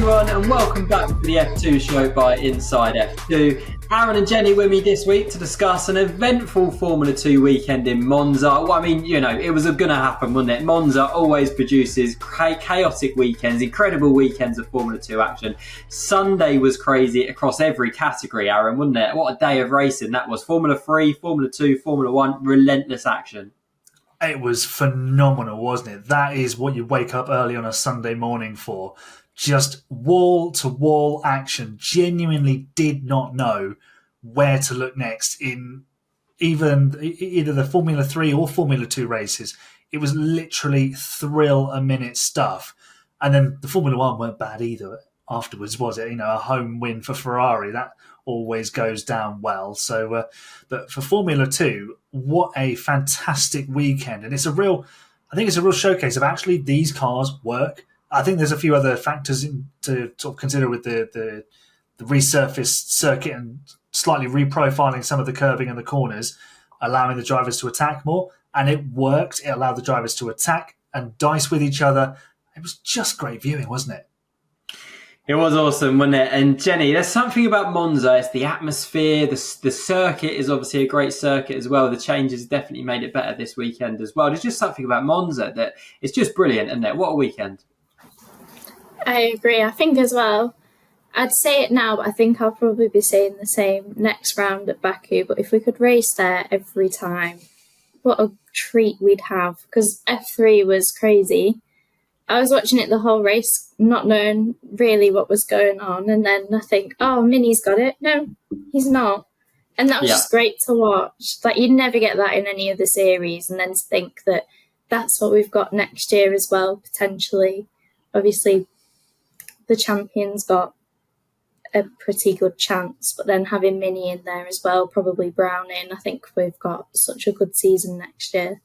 everyone, and welcome back to the F2 show by Inside F2. Aaron and Jenny with me this week to discuss an eventful Formula 2 weekend in Monza. Well, I mean, you know, it was going to happen, wasn't it? Monza always produces chaotic weekends, incredible weekends of Formula 2 action. Sunday was crazy across every category, Aaron, wasn't it? What a day of racing that was. Formula 3, Formula 2, Formula 1, relentless action. It was phenomenal, wasn't it? That is what you wake up early on a Sunday morning for. Just wall-to-wall action. Genuinely did not know where to look next in either the Formula 3 or Formula 2 races. It was literally thrill-a-minute stuff. And then the Formula 1 weren't bad either afterwards, was it? You know, a home win for Ferrari. That always goes down well. So, but for Formula 2, what a fantastic weekend. And I think it's a real showcase of actually these cars work. I think there's a few other factors to sort of consider with the resurfaced circuit and slightly reprofiling some of the curbing and the corners, allowing the drivers to attack more. And it worked. It allowed the drivers to attack and dice with each other. It was just great viewing, wasn't it? It was awesome, wasn't it? And Jenny, there's something about Monza. It's the atmosphere. The circuit is obviously a great circuit as well. The changes definitely made it better this weekend as well. There's just something about Monza that it's just brilliant, isn't it? What a weekend. I agree. I think as well, I'd say it now, but I think I'll probably be saying the same next round at Baku. But if we could race there every time, what a treat we'd have. Because F3 was crazy. I was watching it the whole race, not knowing really what was going on. And then I think, oh, Mini's got it. No, he's not. And that was just great to watch. Like, you'd never get that in any other series. And then to think that that's what we've got next year as well, potentially. Obviously, the champions got a pretty good chance. But then having Mini in there as well, probably Brown in, I think we've got such a good season next year.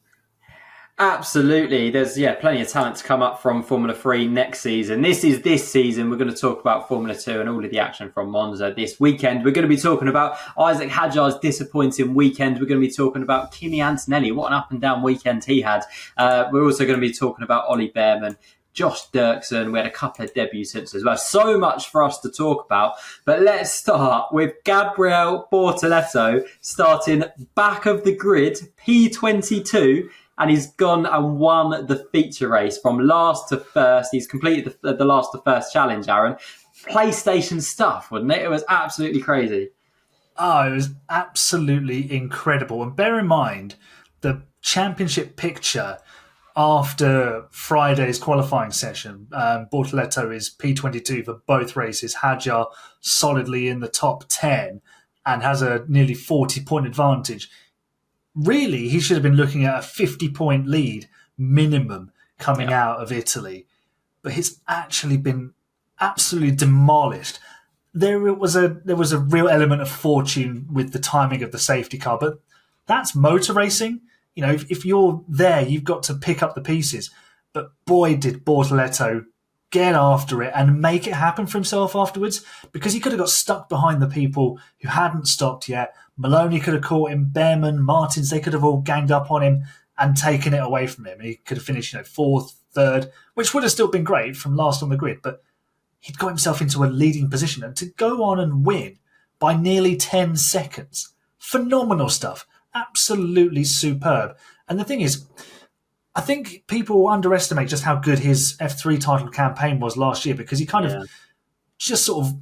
Absolutely. There's plenty of talent to come up from Formula 3 next season. This season. We're going to talk about Formula 2 and all of the action from Monza this weekend. We're going to be talking about Isaac Hajar's disappointing weekend. We're going to be talking about Kimi Antonelli. What an up and down weekend he had. We're also going to be talking about Ollie Behrman, Josh Dirksen. We had a couple of debutants as well. So much for us to talk about. But let's start with Gabriel Bortoleto starting back of the grid, P22. And he's gone and won the feature race from last to first. He's completed the last to first challenge, Aaron. PlayStation stuff, wasn't it? It was absolutely crazy. Oh, it was absolutely incredible. And bear in mind, the championship picture after Friday's qualifying session, Bortoleto is P22 for both races. Hajar solidly in the top 10 and has a nearly 40-point advantage. Really, he should have been looking at a 50-point lead minimum coming out of Italy. But he's actually been absolutely demolished. There was a real element of fortune with the timing of the safety car, but that's motor racing. You know, if you're there, you've got to pick up the pieces. But boy, did Bortoleto get after it and make it happen for himself afterwards, because he could have got stuck behind the people who hadn't stopped yet. Maloney could have caught him, Behrman, Martins, they could have all ganged up on him and taken it away from him. He could have finished, fourth, third, which would have still been great from last on the grid, but he'd got himself into a leading position. And to go on and win by nearly 10 seconds, phenomenal stuff, absolutely superb. And the thing is, I think people underestimate just how good his F3 title campaign was last year, because he kind of just sort of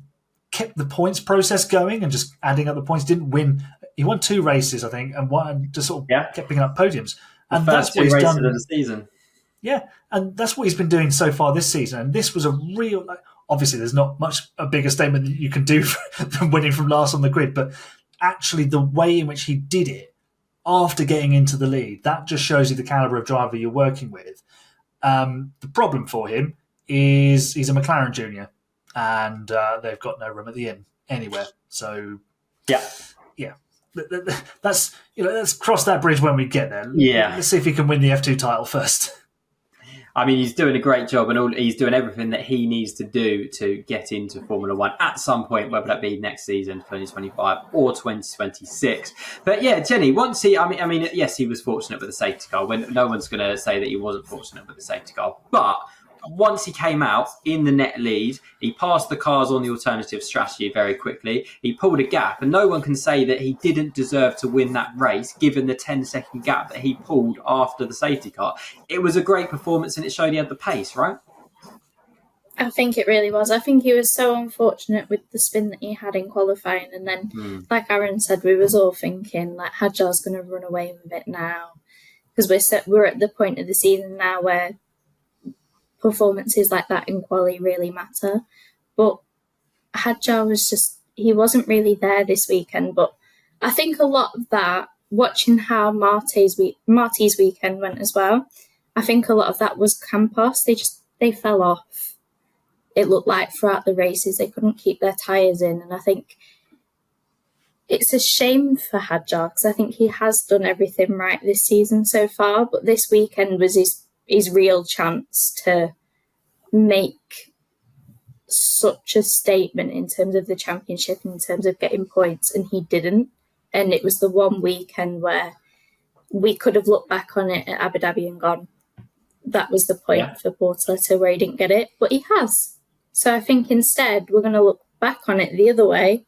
kept the points process going and just adding up the points. Didn't win. He won 2 races, I think, and just sort of kept picking up podiums. And that's what he's done of the season. Yeah, and that's what he's been doing so far this season. And this was a real, obviously there's not much a bigger statement that you can do than winning from last on the grid, but actually the way in which he did it after getting into the lead, that just shows you the calibre of driver you're working with. The problem for him is he's a McLaren junior, and they've got no room at the inn anywhere. So, yeah, that's let's cross that bridge when we get there. Yeah, let's see if he can win the F2 title first. I mean, he's doing a great job, and he's doing everything that he needs to do to get into Formula 1 at some point, whether that be next season, 2025 or 2026. But yeah, Jenny, yes, he was fortunate with the safety car. When no one's going to say that he wasn't fortunate with the safety car, but once he came out in the net lead, he passed the cars on the alternative strategy very quickly. He pulled a gap, and no one can say that he didn't deserve to win that race, given the 10-second gap that he pulled after the safety car. It was a great performance, and it showed he had the pace, right? I think it really was. I think he was so unfortunate with the spin that he had in qualifying, and then, like Aaron said, we was all thinking like Hajar's going to run away with it now, because we're at the point of the season now where performances like that in quali really matter. But Hajar he wasn't really there this weekend. But I think a lot of that, watching how Marty's weekend went as well, I think a lot of that was Campos. They fell off. It looked like throughout the races they couldn't keep their tyres in, and I think it's a shame for Hajar, because I think he has done everything right this season so far, but this weekend was his real chance to make such a statement in terms of the championship, in terms of getting points, and he didn't. And it was the one weekend where we could have looked back on it at Abu Dhabi and gone, that was the point for Bortoleto where he didn't get it, but he has. So I think instead we're going to look back on it the other way,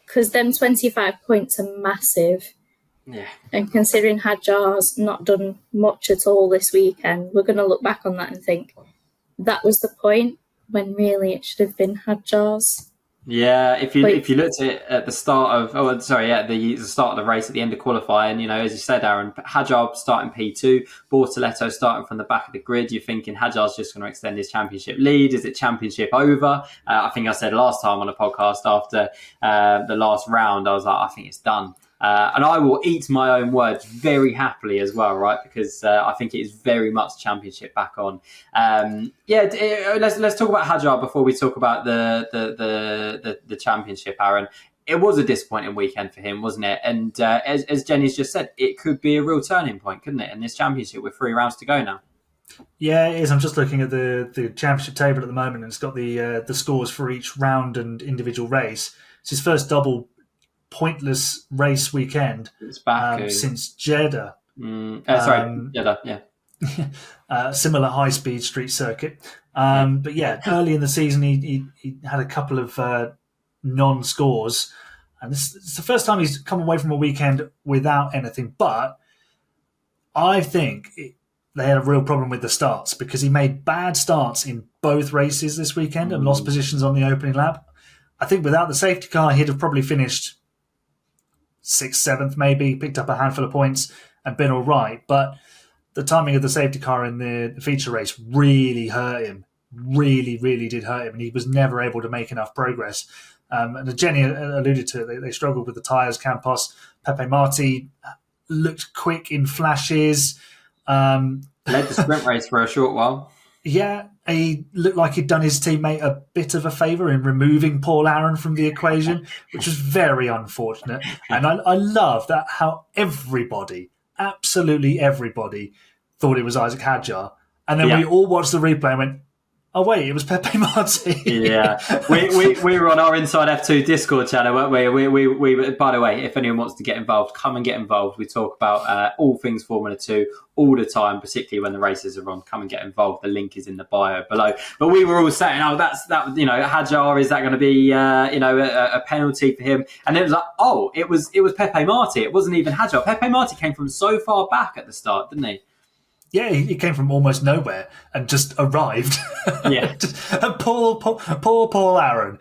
because them 25 points are massive. Yeah. And considering Hajar's not done much at all this weekend, we're going to look back on that and think that was the point, when really it should have been Hajar's. Yeah, if you looked at the start of the start of the race at the end of qualifying, as you said, Aaron, Hajar starting P2, Bortoleto starting from the back of the grid, you're thinking Hajar's just going to extend his championship lead. Is it championship over? I think I said last time on a podcast after the last round, I was like, I think it's done. And I will eat my own words very happily as well, right? Because I think it is very much championship back on. Let's talk about Hajar before we talk about the championship, Aaron. It was a disappointing weekend for him, wasn't it? And as Jenny's just said, it could be a real turning point, couldn't it, in this championship with 3 rounds to go now? Yeah, it is. I'm just looking at the championship table at the moment, and it's got the scores for each round and individual race. It's his first double pointless race weekend since Jeddah. Jeddah, yeah. Similar high-speed street circuit. But yeah, early in the season he had a couple of non-scores, and it's the first time he's come away from a weekend without anything. But I think they had a real problem with the starts, because he made bad starts in both races this weekend and lost positions on the opening lap. I think without the safety car, he'd have probably finished 6th, 7th, maybe, picked up a handful of points and been all right. But the timing of the safety car in the feature race really hurt him. Really, really did hurt him. And he was never able to make enough progress. And Jenny alluded to it. They struggled with the tyres. Campos, Pepe Marti looked quick in flashes. Led the sprint race for a short while. Yeah, he looked like he'd done his teammate a bit of a favour in removing Paul Aaron from the equation, which was very unfortunate. And I love that how absolutely everybody, thought it was Isaac Hajar. And then we all watched the replay and went, oh, wait, it was Pepe Marti. Yeah. We were on our Inside F2 Discord channel, weren't we? We by the way, if anyone wants to get involved, come and get involved. We talk about all things Formula 2 all the time, particularly when the races are on. Come and get involved. The link is in the bio below. But we were all saying, Hajar, is that going to be, a penalty for him? And it was like, it was Pepe Marti. It wasn't even Hajar. Pepe Marti came from so far back at the start, didn't he? Yeah, he came from almost nowhere and just arrived. Yeah. Poor Paul Aaron.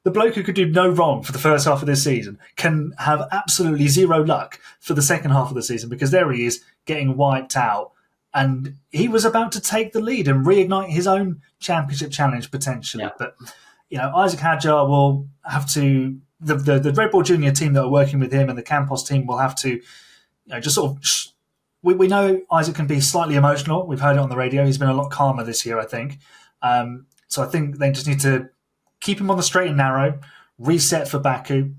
The bloke who could do no wrong for the first half of this season can have absolutely zero luck for the second half of the season, because there he is getting wiped out. And he was about to take the lead and reignite his own championship challenge potentially. Yeah. But, Isaac Hajar will have to... The Red Bull Junior team that are working with him and the Campos team will have to just sort of... We know Isaac can be slightly emotional. We've heard it on the radio. He's been a lot calmer this year, I think. So I think they just need to keep him on the straight and narrow, reset for Baku,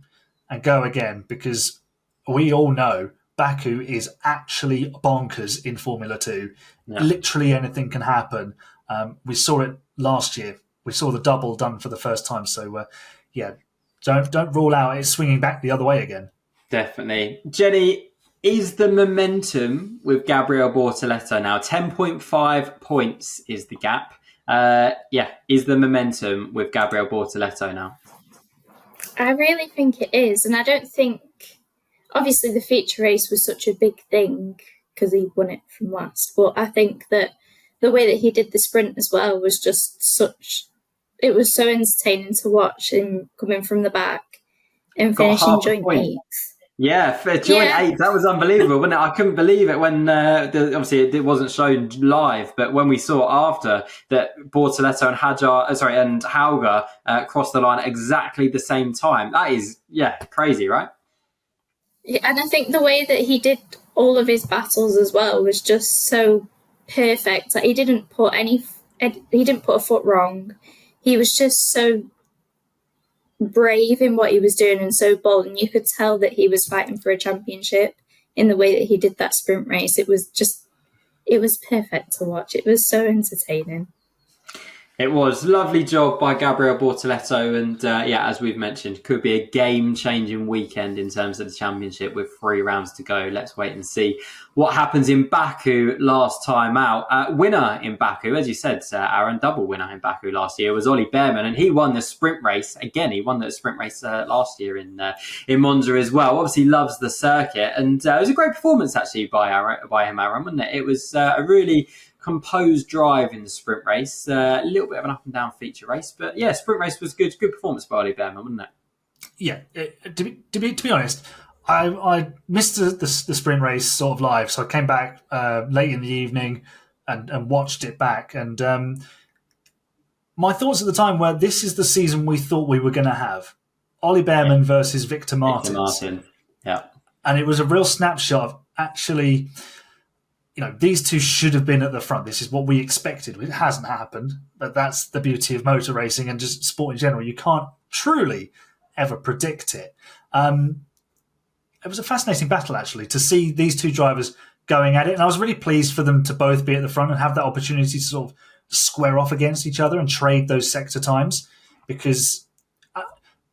and go again, because we all know Baku is actually bonkers in Formula 2. Yeah. Literally anything can happen. We saw it last year. We saw the double done for the first time. So, don't rule out it swinging back the other way again. Definitely. Jenny, Is the momentum with Gabriel Bortoleto now? 10.5 points is the gap. Is the momentum with Gabriel Bortoleto now? I really think it is. And I don't think, obviously, the feature race was such a big thing because he won it from last. But I think that the way that he did the sprint as well was just it was so entertaining to watch him coming from the back and Got finishing half a joint point. 8th. Yeah, for joint 8th. That was unbelievable, wasn't it? I couldn't believe it when, obviously it wasn't shown live, but when we saw after that Bortoleto and Hajar crossed the line at exactly the same time. That is, crazy, right? Yeah, and I think the way that he did all of his battles as well was just so perfect. Like he didn't put a foot wrong. He was just so brave in what he was doing and so bold, and you could tell that he was fighting for a championship in the way that he did that sprint race. It was perfect to watch. It was so entertaining. It was lovely job by Gabriel Bortoleto, and as we've mentioned, could be a game-changing weekend in terms of the championship with 3 rounds to go. Let's wait and see what happens in Baku last time out. Winner in Baku, as you said, Aaron, double winner in Baku last year was Ollie Bearman, and he won the sprint race again. He won the sprint race last year in Monza as well. Obviously, loves the circuit, and it was a great performance actually by him, Aaron, wasn't it? It was a really composed drive in the sprint race, a little bit of an up and down feature race, but sprint race was good performance by Ollie Bearman, wasn't it? Yeah, to be honest, I missed the sprint race sort of live, so I came back late in the evening and watched it back, and my thoughts at the time were, this is the season we thought we were going to have. Ollie Bearman versus Victor Martin. Yeah. And it was a real snapshot of actually, these two should have been at the front. This is what we expected. It hasn't happened, but that's the beauty of motor racing and just sport in general. You can't truly ever predict it. It was a fascinating battle, actually, to see these two drivers going at it. And I was really pleased for them to both be at the front and have that opportunity to sort of square off against each other and trade those sector times, because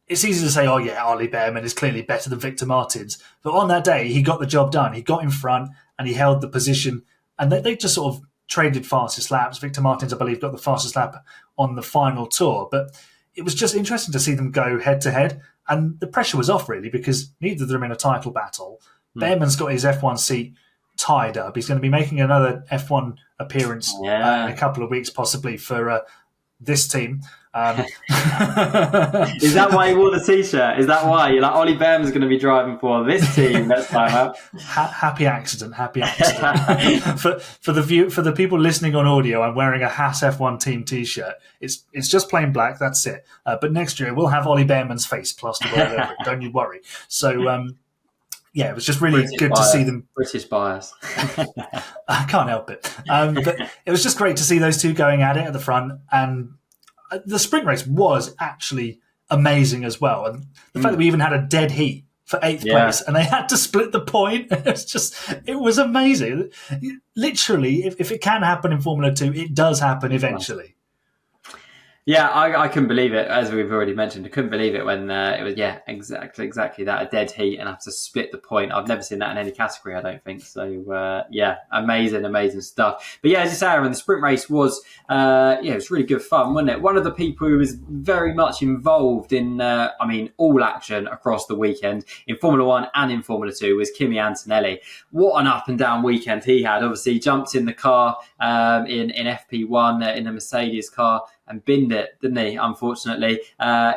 it's easy to say, oh yeah, Ollie Bearman is clearly better than Victor Martins. But on that day, he got the job done. He got in front and he held the position. And they just sort of traded fastest laps. Victor Martins, I believe, got the fastest lap on the final tour. But it was just interesting to see them go head-to-head. And the pressure was off, really, because neither of them are in a title battle. Bearman's got his F1 seat tied up. He's going to be making another F1 appearance in a couple of weeks, possibly, for this team. Is that why you wore the t-shirt? Is that why you're like, Ollie Bearman's going to be driving for this team next time up? Happy accident. For the people listening on audio, I'm wearing a Haas F1 team t-shirt. It's just plain black, that's it. But next year we'll have Ollie Bearman's face plastered all over it. Don't you worry. So it was just really good to see them. British bias. I can't help it. But it was just great to see those two going at it at the front, and the sprint race was actually amazing as well. And the fact that we even had a dead heat for 8th place and they had to split the point, it was amazing. Literally, if it can happen in Formula 2, it does happen eventually. Yeah, I couldn't believe it, as we've already mentioned. I couldn't believe it when it was, exactly that, a dead heat and have to split the point. I've never seen that in any category, I don't think. So, amazing stuff. But as you say, Aaron, the sprint race was, it was really good fun, wasn't it? One of the people who was very much involved in, all action across the weekend in Formula 1 and in Formula 2 was Kimi Antonelli. What an up and down weekend he had. Obviously, he jumped in the car in FP1, in a Mercedes car, and binned it, didn't he, unfortunately.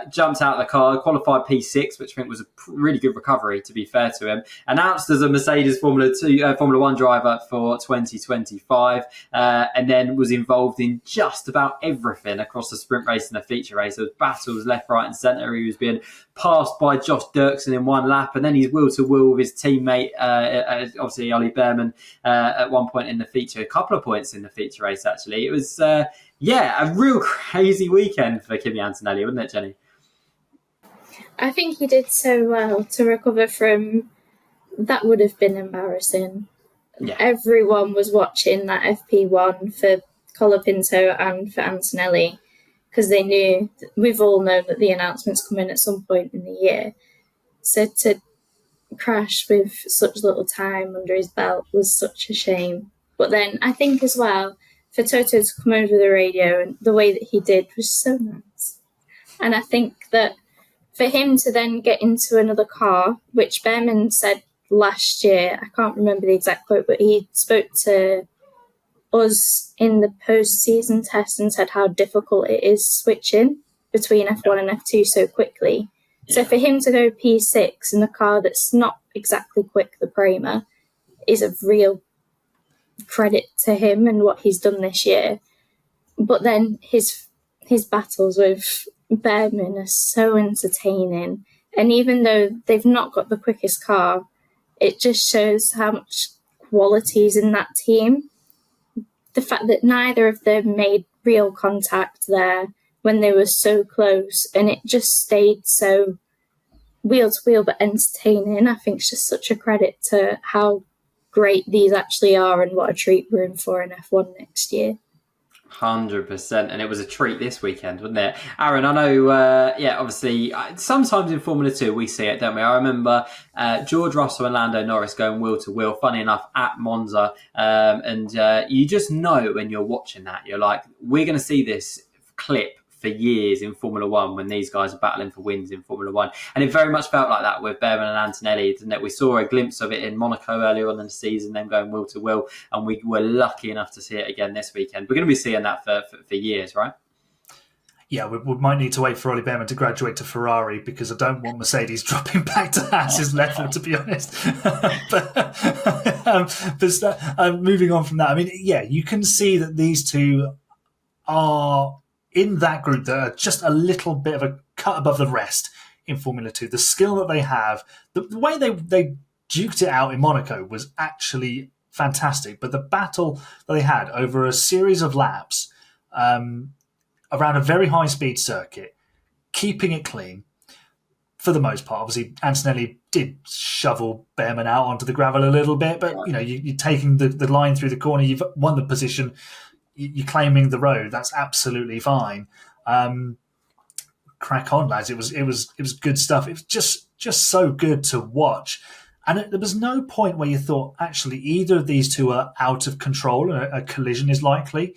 Jumped out of the car, qualified P6, which I think was a really good recovery, to be fair to him. Announced as a Mercedes Formula 1 driver for 2025, and then was involved in just about everything across the sprint race and the feature race. There was battles left, right and centre. He was being passed by Josh Dirksen in one lap, and then he's wheel-to-wheel with his teammate, obviously Ollie Bearman, at one point in the feature, a couple of points in the feature race, actually. It was... a real crazy weekend for Kimi Antonelli, wasn't it, Jenny? I think he did so well to recover from... That would have been embarrassing. Yeah. Everyone was watching that FP1 for Colapinto and for Antonelli, because they knew... We've all known that the announcement's come in at some point in the year. So to crash with such little time under his belt was such a shame. But then I think as well, for Toto to come over the radio and the way that he did was so nice. And I think that for him to then get into another car, which Behrman said last year, I can't remember the exact quote, but he spoke to us in the post-season test and said how difficult it is switching between F1 and F2 so quickly. Yeah. So for him to go P6 in a car that's not exactly quick, the Prema, is a real credit to him and what he's done this year. But then his battles with Behrman are so entertaining. And even though they've not got the quickest car, it just shows how much quality is in that team. The fact that neither of them made real contact there when they were so close, and it just stayed so wheel to wheel but entertaining, I think it's just such a credit to how great these actually are and what a treat we're in for in F1 next year. 100%, and it was a treat this weekend, wasn't it? Aaron, I know, obviously, sometimes in Formula 2 we see it, don't we? I remember George Russell and Lando Norris going wheel to wheel, funny enough, at Monza, and you just know when you're watching that, you're like, we're going to see this clip for years in Formula 1 when these guys are battling for wins in Formula 1. And it very much felt like that with Behrman and Antonelli, didn't it? We saw a glimpse of it in Monaco earlier on in the season, them going wheel to wheel, and we were lucky enough to see it again this weekend. We're going to be seeing that for years, right? Yeah, we might need to wait for Ollie Behrman to graduate to Ferrari because I don't want Mercedes dropping back to Haas's level, to be honest. but moving on from that, I mean, yeah, you can see that these two are in that group that are just a little bit of a cut above the rest in Formula 2. The skill that they have, the way they duked it out in Monaco was actually fantastic. But the battle that they had over a series of laps around a very high-speed circuit, keeping it clean, for the most part. Obviously, Antonelli did shovel Behrman out onto the gravel a little bit, but you're taking the line through the corner, you've won the position, you're claiming the road. That's absolutely fine. Crack on, lads. It was good stuff. It was just so good to watch. And there was no point where you thought, actually, either of these two are out of control and a collision is likely.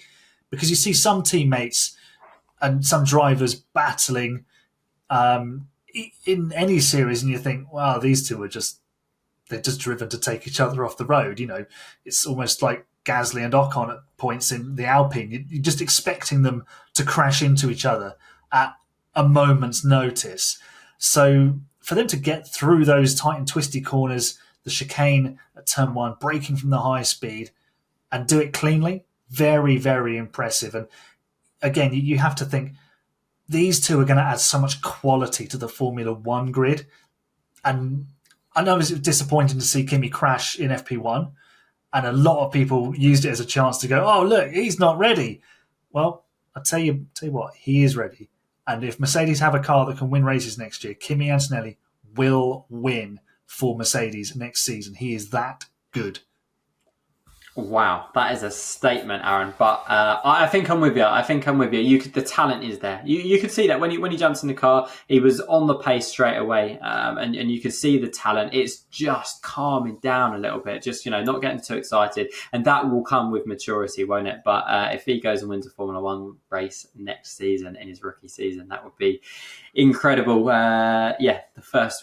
Because you see some teammates and some drivers battling in any series, and you think, wow, these two they're just driven to take each other off the road. It's almost like Gasly and Ocon at points in the Alpine. You're just expecting them to crash into each other at a moment's notice. So for them to get through those tight and twisty corners, the chicane at turn 1, braking from the high speed, and do it cleanly, very, very impressive. And again, you have to think these two are going to add so much quality to the Formula 1 grid. And I know it was disappointing to see Kimi crash in FP1, and a lot of people used it as a chance to go, oh, look, he's not ready. Well, I'll tell you what, he is ready. And if Mercedes have a car that can win races next year, Kimi Antonelli will win for Mercedes next season. He is that good. Wow, that is a statement, Aaron. But I think I'm with you. The talent is there. You could see that when he jumps in the car, he was on the pace straight away, and you could see the talent. It's just calming down a little bit, just not getting too excited, and that will come with maturity, won't it? But if he goes and wins a Formula 1 race next season in his rookie season, that would be incredible. The first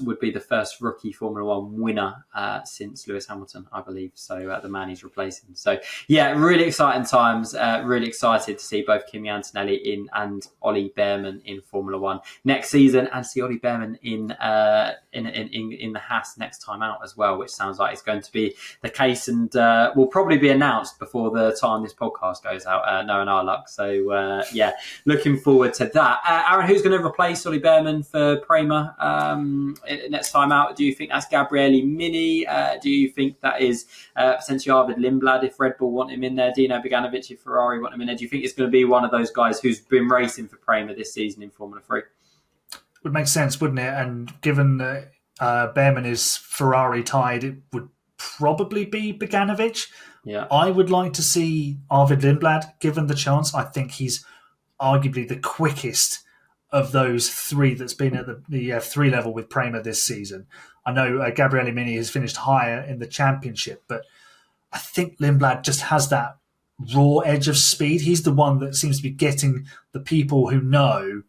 rookie Formula 1 winner since Lewis Hamilton, I believe. So the man he's replacing. So yeah, really exciting times. Really excited to see both Kimi Antonelli and Ollie Behrman in Formula 1 next season, and see Ollie Behrman in the Haas next time out as well, which sounds like it's going to be the case, and will probably be announced before the time this podcast goes out, knowing our luck. So looking forward to that. Aaron, who's going to replace Ollie Behrman for Prema next time out? Do you think that's Gabriele Mini? Do you think that is potentially Arvid Lindblad if Red Bull want him in there? Dino Beganovic if Ferrari want him in there? Do you think it's going to be one of those guys who's been racing for Prema this season in Formula 3? Would make sense, wouldn't it? And given that Behrman is Ferrari tied, it would probably be Beganovic. Yeah, I would like to see Arvid Lindblad given the chance. I think he's arguably the quickest of those three that's been at the F3 level with Prema this season. I know Gabriele Mini has finished higher in the championship, but I think Lindblad just has that raw edge of speed. He's the one that seems to be getting the people who know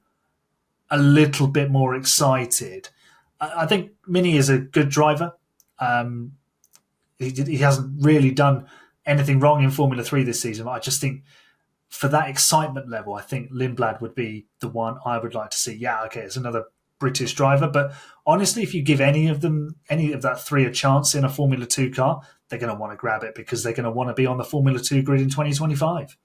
a little bit more excited. I think Mini is a good driver. He hasn't really done anything wrong in Formula 3 this season. I just think for that excitement level, I think Lindblad would be the one I would like to see. Yeah, okay, it's another British driver, but honestly, if you give any of that three, a chance in a Formula 2 car, they're going to want to grab it because they're going to want to be on the Formula 2 grid in 2025.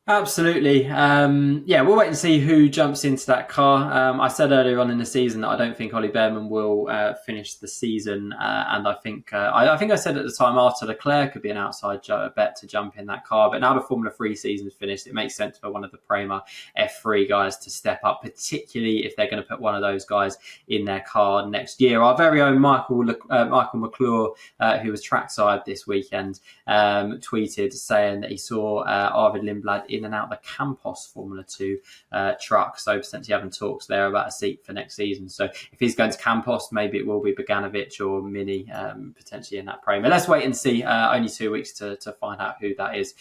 Absolutely. We'll wait and see who jumps into that car. I said earlier on in the season that I don't think Ollie Behrman will finish the season, and I think I said at the time after Leclerc could be an outside bet to jump in that car. But now the Formula 3 season's finished, it makes sense for one of the Prema F3 guys to step up, particularly if they're going to put one of those guys in their car next year. Our very own Michael McClure, who was trackside this weekend, tweeted saying that he saw Arvid Lindblad in and out the Campos Formula 2 truck. So potentially having talks there about a seat for next season. So if he's going to Campos, maybe it will be Bogdanovic or Mini potentially in that Prema. Let's wait and see. Only 2 weeks to find out who that is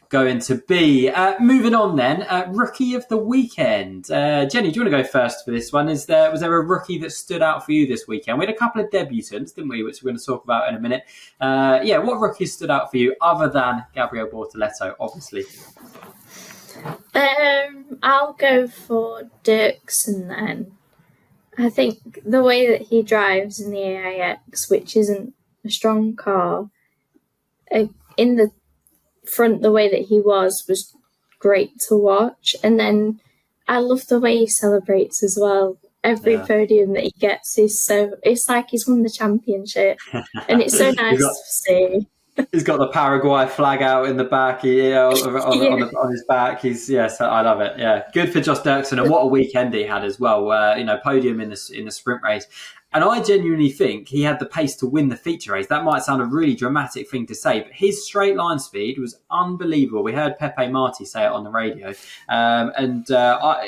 going to be. Moving on then, rookie of the weekend. Jenny, do you want to go first for this one? Was there a rookie that stood out for you this weekend? We had a couple of debutants, didn't we, which we're going to talk about in a minute. What rookies stood out for you other than Gabriel Bortoleto, obviously? I'll go for Dirksen then. I think the way that he drives in the AIX, which isn't a strong car, in the front, the way that he was great to watch. And then I love the way he celebrates as well. Every podium that he gets it's like he's won the championship, and it's so nice to see. He's got the Paraguay flag out in the back, on his back. I love it. Yeah, good for Josh Dirksen, and what a weekend he had as well. Podium in the sprint race, and I genuinely think he had the pace to win the feature race. That might sound a really dramatic thing to say, but his straight line speed was unbelievable. We heard Pepe Marti say it on the radio,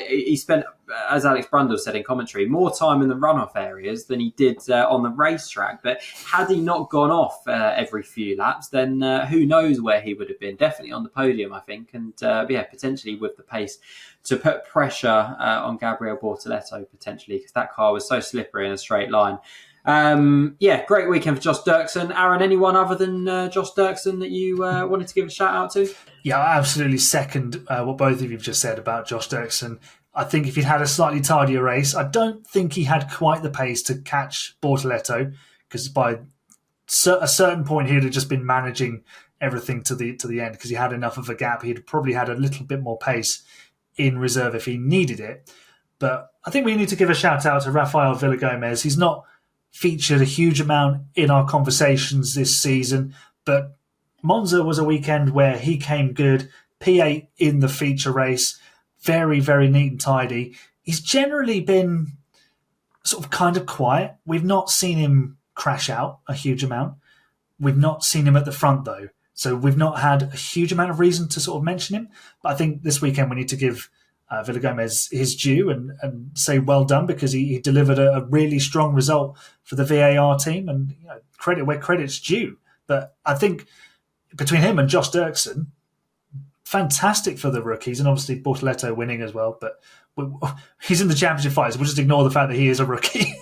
he spent, as Alex Brundle said in commentary, more time in the runoff areas than he did on the racetrack. But had he not gone off every few laps, then who knows where he would have been. Definitely on the podium, I think. And potentially with the pace to put pressure on Gabriel Bortoleto, potentially, because that car was so slippery in a straight line. Great weekend for Josh Dirksen. Aaron, anyone other than Josh Dirksen that you wanted to give a shout out to? Yeah, I absolutely second what both of you have just said about Josh Dirksen. I think if he'd had a slightly tardier race, I don't think he had quite the pace to catch Bortoleto, because by a certain point he'd have just been managing everything to the end because he had enough of a gap. He'd probably had a little bit more pace in reserve if he needed it. But I think we need to give a shout out to Rafael Villagomez. He's not featured a huge amount in our conversations this season, but Monza was a weekend where he came good, P8 in the feature race, very, very neat and tidy. He's generally been sort of kind of quiet. We've not seen him crash out a huge amount. We've not seen him at the front, though. So we've not had a huge amount of reason to sort of mention him. But I think this weekend we need to give Villagomez his due and say well done, because he delivered a really strong result for the VAR team, and credit where credit's due. But I think between him and Josh Dirksen, fantastic for the rookies, and obviously Bortoleto winning as well. But he's in the championship fight, so we'll just ignore the fact that he is a rookie.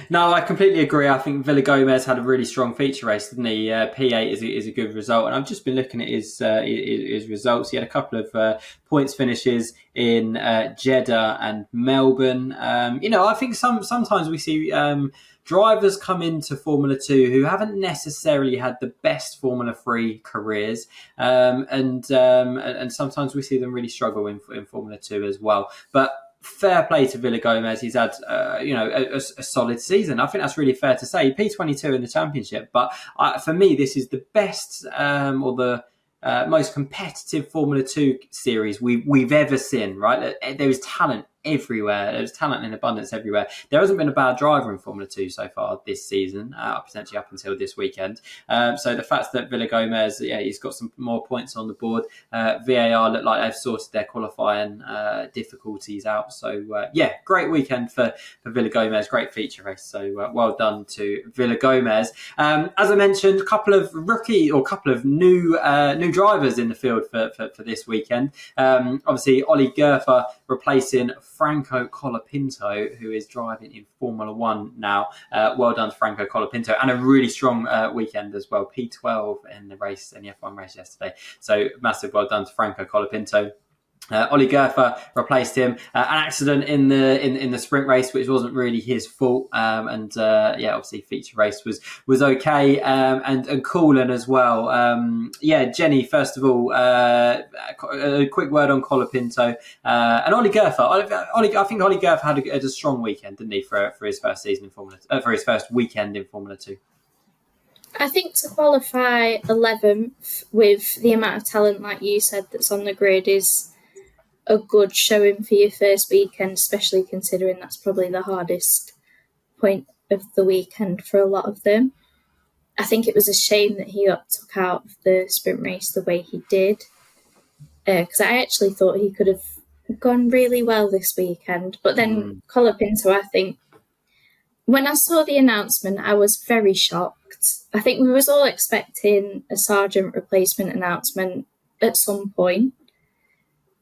No, I completely agree. I think Villagomez had a really strong feature race, didn't he? P8 is a good result, and I've just been looking at his results. He had a couple of points finishes in Jeddah and Melbourne. I think sometimes we see drivers come into Formula 2 who haven't necessarily had the best Formula 3 careers, and sometimes we see them really struggle in Formula 2 as well. But fair play to Villagomez. He's had a solid season. I think that's really fair to say. P22 in the championship, but for me, this is the best or the most competitive Formula 2 series we've ever seen. Right, there is talent everywhere. There's talent in abundance everywhere. There hasn't been a bad driver in Formula 2 so far this season, potentially up until this weekend. So the fact that Villa Gomez, he's got some more points on the board. VAR look like they've sorted their qualifying difficulties out. So great weekend for Villa Gomez. Great feature race. So well done to Villa Gomez. As I mentioned, a couple of new drivers in the field for this weekend. Obviously, Ollie Gerfer replacing Franco Colapinto, who is driving in Formula 1 now. Well done to Franco Colapinto, and a really strong weekend as well. P12 in the F1 race yesterday. So massive well done to Franco Colapinto. Ollie Gerfer replaced him. An accident in the sprint race, which wasn't really his fault. Obviously feature race was okay. And Coolin as well. Jenny, first of all, a quick word on Colapinto and Ollie Gerfer. I think Ollie Gerfer had a strong weekend, didn't he, for his first season in Formula, for his first weekend in Formula 2. I think to qualify 11th with the amount of talent, like you said, that's on the grid is a good showing for your first weekend, especially considering that's probably the hardest point of the weekend for a lot of them. I think it was a shame that he got took out of the sprint race the way he did, because I actually thought he could have gone really well this weekend. But then Colapinto, I think, when I saw the announcement, I was very shocked. I think we was all expecting a Sargent replacement announcement at some point.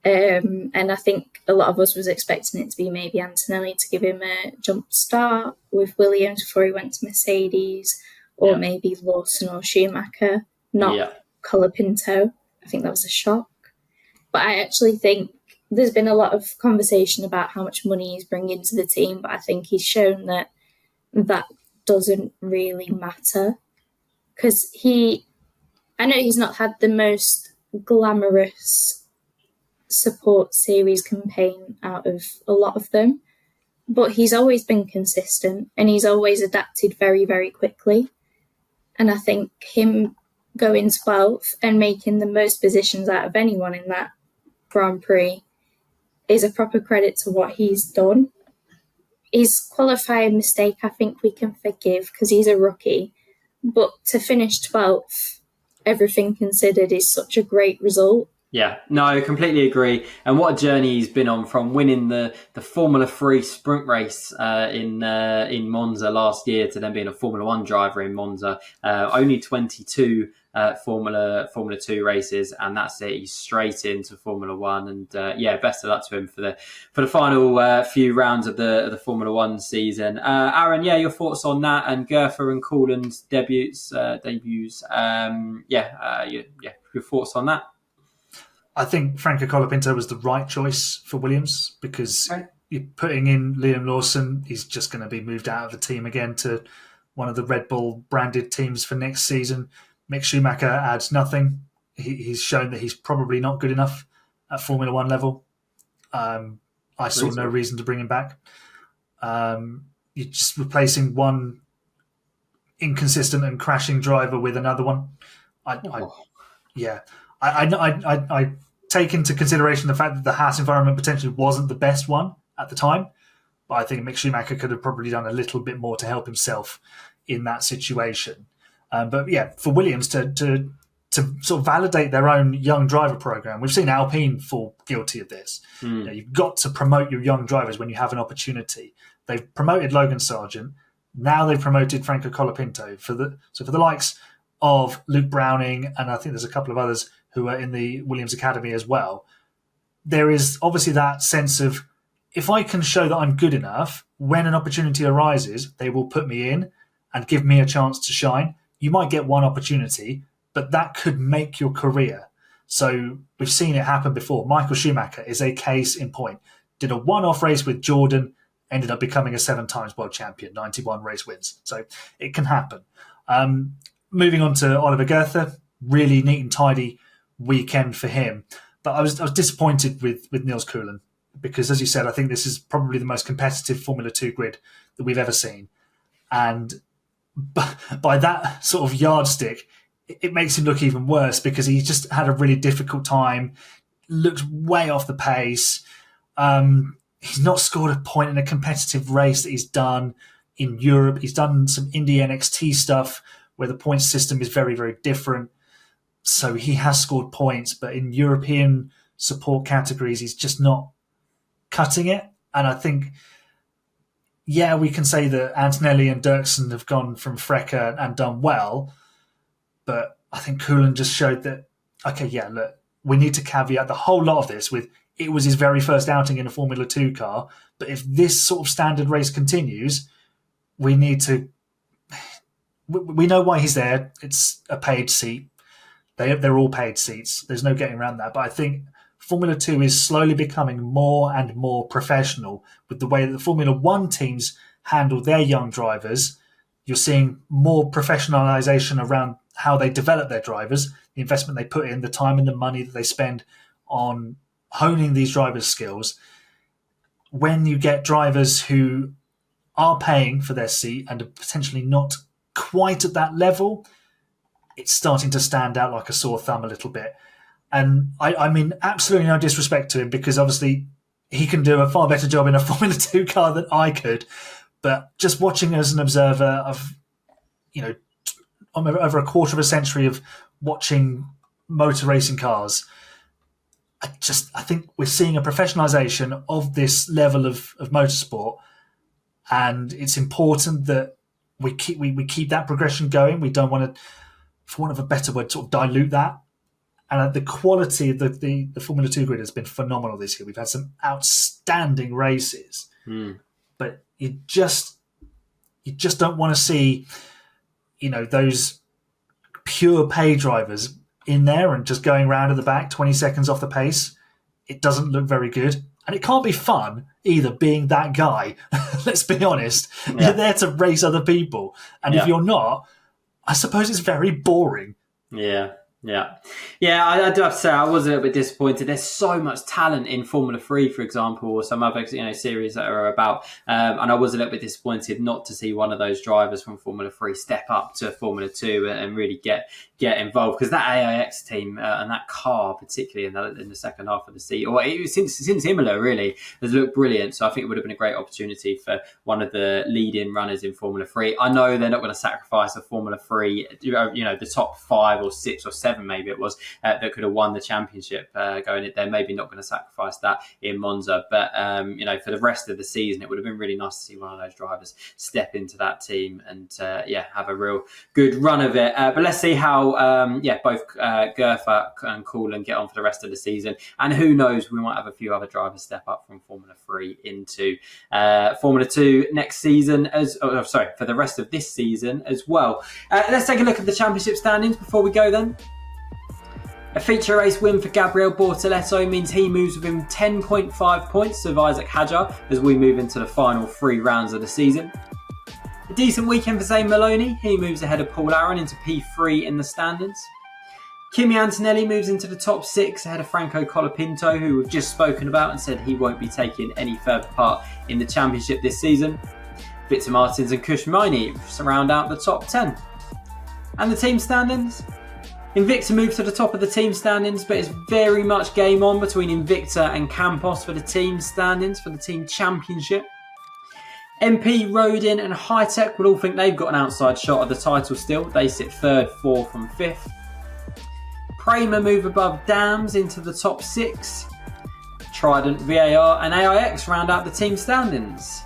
And I think a lot of us was expecting it to be maybe Antonelli to give him a jump start with Williams before he went to Mercedes, or maybe Lawson or Schumacher, not Colapinto. I think that was a shock. But I actually think there's been a lot of conversation about how much money he's bringing to the team, but I think he's shown that doesn't really matter. Because I know he's not had the most glamorous support series campaign out of a lot of them, but he's always been consistent and he's always adapted very, very quickly. And I think him going 12th and making the most positions out of anyone in that Grand Prix is a proper credit to what he's done. His qualifying mistake, I think we can forgive because he's a rookie, but to finish 12th, everything considered, is such a great result. Yeah, no, I completely agree. And what a journey he's been on, from winning the Formula 3 sprint race in Monza last year to then being a Formula 1 driver in Monza. Only 22 Formula 2 races, and that's it. He's straight into Formula 1. And best of luck to him for the final few rounds of the Formula 1 season. Aaron, your thoughts on that and Gerfer and Coulin's debuts. Your thoughts on that? I think Franco Colapinto was the right choice for Williams, because you're putting in Liam Lawson, he's just going to be moved out of the team again to one of the Red Bull branded teams for next season. Mick Schumacher adds nothing. He's shown that he's probably not good enough at Formula 1 level. I saw no reason to bring him back. You're just replacing one inconsistent and crashing driver with another one. I take into consideration the fact that the Haas environment potentially wasn't the best one at the time, but I think Mick Schumacher could have probably done a little bit more to help himself in that situation. For Williams to sort of validate their own young driver program, we've seen Alpine fall guilty of this. You've got to promote your young drivers when you have an opportunity. They've promoted Logan Sargent. Now they've promoted Franco Colapinto. For the likes of Luke Browning, and I think there's a couple of others who are in the Williams Academy as well, there is obviously that sense of, if I can show that I'm good enough, when an opportunity arises, they will put me in and give me a chance to shine. You might get one opportunity, but that could make your career. So we've seen it happen before. Michael Schumacher is a case in point. Did a one-off race with Jordan, ended up becoming a 7 times world champion, 91 race wins. So it can happen. Moving on to Oliver Gerther, really neat and tidy weekend for him. But I was disappointed with Niels Coulin, because, as you said, I think this is probably the most competitive Formula 2 grid that we've ever seen. And by that sort of yardstick, it makes him look even worse, because he just had a really difficult time, looked way off the pace. he's not scored a point in a competitive race that he's done in Europe. He's done some Indy NXT stuff where the point system is very, very different. So he has scored points, but in European support categories, he's just not cutting it. And I think, yeah, we can say that Antonelli and Dirksen have gone from Frecker and done well, but I think Coolen just showed that, okay, yeah, look, we need to caveat the whole lot of this with it was his very first outing in a Formula 2 car, but if this sort of standard race continues, we need to... We know why he's there. It's a paid seat. They're all paid seats. There's no getting around that. But I think Formula 2 is slowly becoming more and more professional with the way that the Formula 1 teams handle their young drivers. You're seeing more professionalisation around how they develop their drivers, the investment they put in, the time and the money that they spend on honing these drivers' skills. When you get drivers who are paying for their seat and are potentially not quite at that level, it's starting to stand out like a sore thumb a little bit. And I mean, absolutely no disrespect to him, because obviously he can do a far better job in a Formula 2 car than I could. But just watching as an observer of, over a quarter of a century of watching motor racing cars, I think we're seeing a professionalisation of this level of motorsport, and it's important that we keep that progression going. We don't want to, for want of a better word, sort of dilute that. And the quality of the Formula 2 grid has been phenomenal this year. We've had some outstanding races, but you just don't want to see, those pure pay drivers in there and just going round at the back 20 seconds off the pace. It doesn't look very good. And it can't be fun either being that guy. Let's be honest. Yeah. You're there to race other people. And if you're not, I suppose it's very boring. Yeah. I do have to say I was a little bit disappointed. There's so much talent in Formula 3, for example, or some other series that are about, and I was a little bit disappointed not to see one of those drivers from Formula 3 step up to Formula 2 and really get involved, because that AIX team and that car, particularly in the second half of the season, or since Imola, really has looked brilliant. So I think it would have been a great opportunity for one of the leading runners in Formula 3. I know they're not going to sacrifice a Formula 3, the top 5 or 6 or 7 maybe it was that could have won the championship going in. They're maybe not going to sacrifice that in Monza, but for the rest of the season it would have been really nice to see one of those drivers step into that team and have a real good run of it. But let's see how both Gerfer and Coolen get on for the rest of the season, and who knows, we might have a few other drivers step up from Formula 3 into Formula 2 next season for the rest of this season as well. Let's take a look at the championship standings before we go then. A feature race win for Gabriel Bortoleto means he moves within 10.5 points of Isaac Hajar as we move into the final 3 rounds of the season. A decent weekend for Zane Maloney. He moves ahead of Paul Aaron into P3 in the standings. Kimi Antonelli moves into the top 6 ahead of Franco Colapinto, who we've just spoken about and said he won't be taking any further part in the championship this season. Victor Martins and Kush Maini round out the top 10. And the team standings? Invicta moves to the top of the team standings, but it's very much game on between Invicta and Campos for the team standings, for the team championship. MP, Rodin and Hitech would all think they've got an outside shot at the title still. They sit 3rd, 4th and 5th. Kramer move above Dams into the top 6. Trident, VAR and AIX round out the team standings.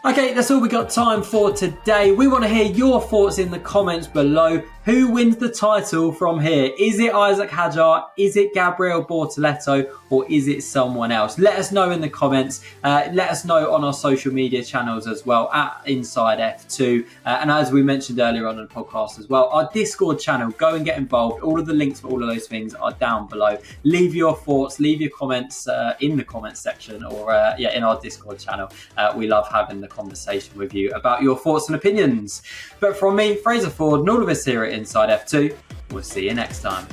Okay, that's all we got time for today. We want to hear your thoughts in the comments below. Who wins the title from here? Is it Isaac Hajar? Is it Gabriel Bortoleto? Or is it someone else? Let us know in the comments. Let us know on our social media channels as well, at Inside F2. And as we mentioned earlier on in the podcast as well, our Discord channel, go and get involved. All of the links for all of those things are down below. Leave your thoughts, leave your comments in the comments section or in our Discord channel. We love having the conversation with you about your thoughts and opinions. But from me, Fraser Ford, and all of us here at Inside F2, we'll see you next time.